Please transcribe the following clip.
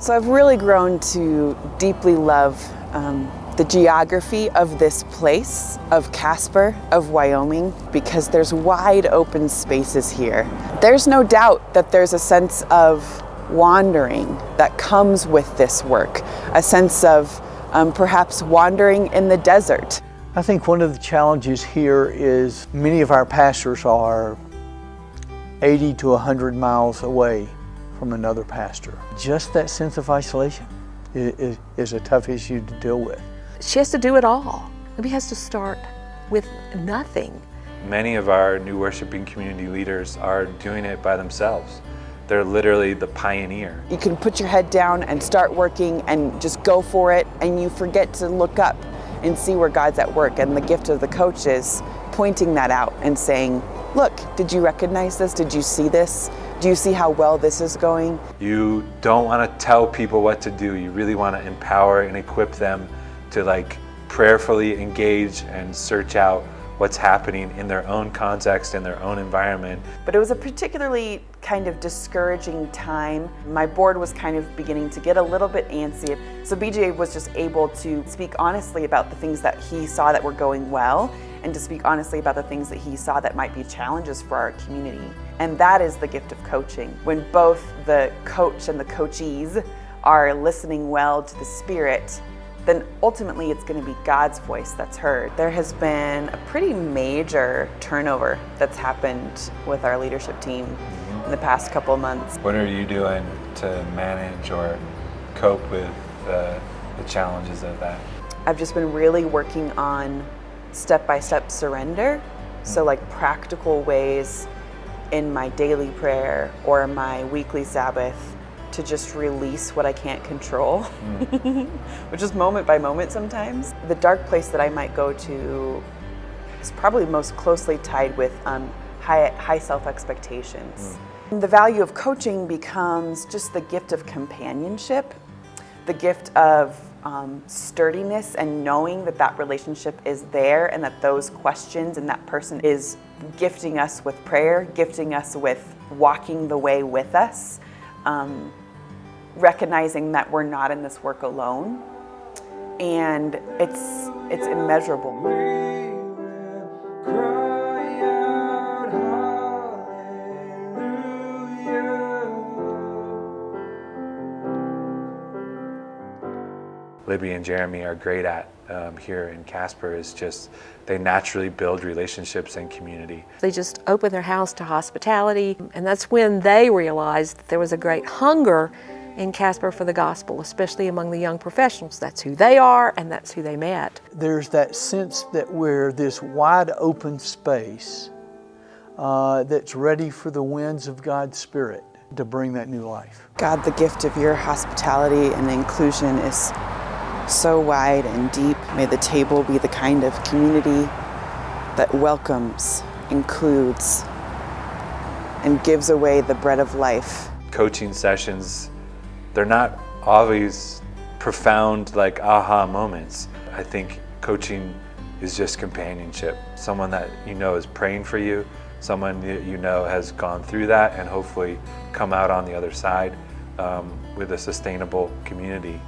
So I've really grown to deeply love the geography of this place, of Casper, of Wyoming, because there's wide open spaces here. There's no doubt that there's a sense of wandering that comes with this work, a sense of perhaps wandering in the desert. I think one of the challenges here is many of our pastors are 80 to 100 miles away from another pastor. Just that sense of isolation is a tough issue to deal with. She has to do it all. Maybe has to start with nothing. Many of our new worshiping community leaders are doing it by themselves. They're literally the pioneer. You can put your head down and start working and just go for it, and you forget to look up and see where God's at work. And the gift of the coach is pointing that out and saying, look, did you recognize this? Did you see this? Do you see how well this is going? You don't want to tell people what to do. You really want to empower and equip them to prayerfully engage and search out what's happening in their own context, in their own environment. But it was a particularly kind of discouraging time. My board was kind of beginning to get a little bit antsy. So BJ was just able to speak honestly about the things that he saw that were going well, and to speak honestly about the things that he saw that might be challenges for our community. And that is the gift of coaching. When both the coach and the coachees are listening well to the Spirit, then ultimately it's going to be God's voice that's heard. There has been a pretty major turnover that's happened with our leadership team in the past couple months. What are you doing to manage or cope with the challenges of that? I've just been really working on step-by-step surrender. So practical ways in my daily prayer or my weekly Sabbath to just release what I can't control, which is moment by moment sometimes. The dark place that I might go to is probably most closely tied with high self-expectations. The value of coaching becomes just the gift of companionship, the gift of sturdiness, and knowing that that relationship is there and that those questions and that person is gifting us with prayer, gifting us with walking the way with us. Recognizing that we're not in this work alone, and it's immeasurable. Libby and Jeremy are great at here in Casper is just they naturally build relationships and community. They just opened their house to hospitality, and that's when they realized that there was a great hunger in Casper for the gospel, especially among the young professionals. That's who they are, and that's who they met. There's that sense that we're this wide open space that's ready for the winds of God's Spirit to bring that new life. God, the gift of your hospitality and inclusion is so wide and deep. May the table be the kind of community that welcomes, includes, and gives away the bread of life. Coaching sessions, they're not always profound aha moments. I think coaching is just companionship. Someone that you know is praying for you, someone that you know has gone through that and hopefully come out on the other side with a sustainable community.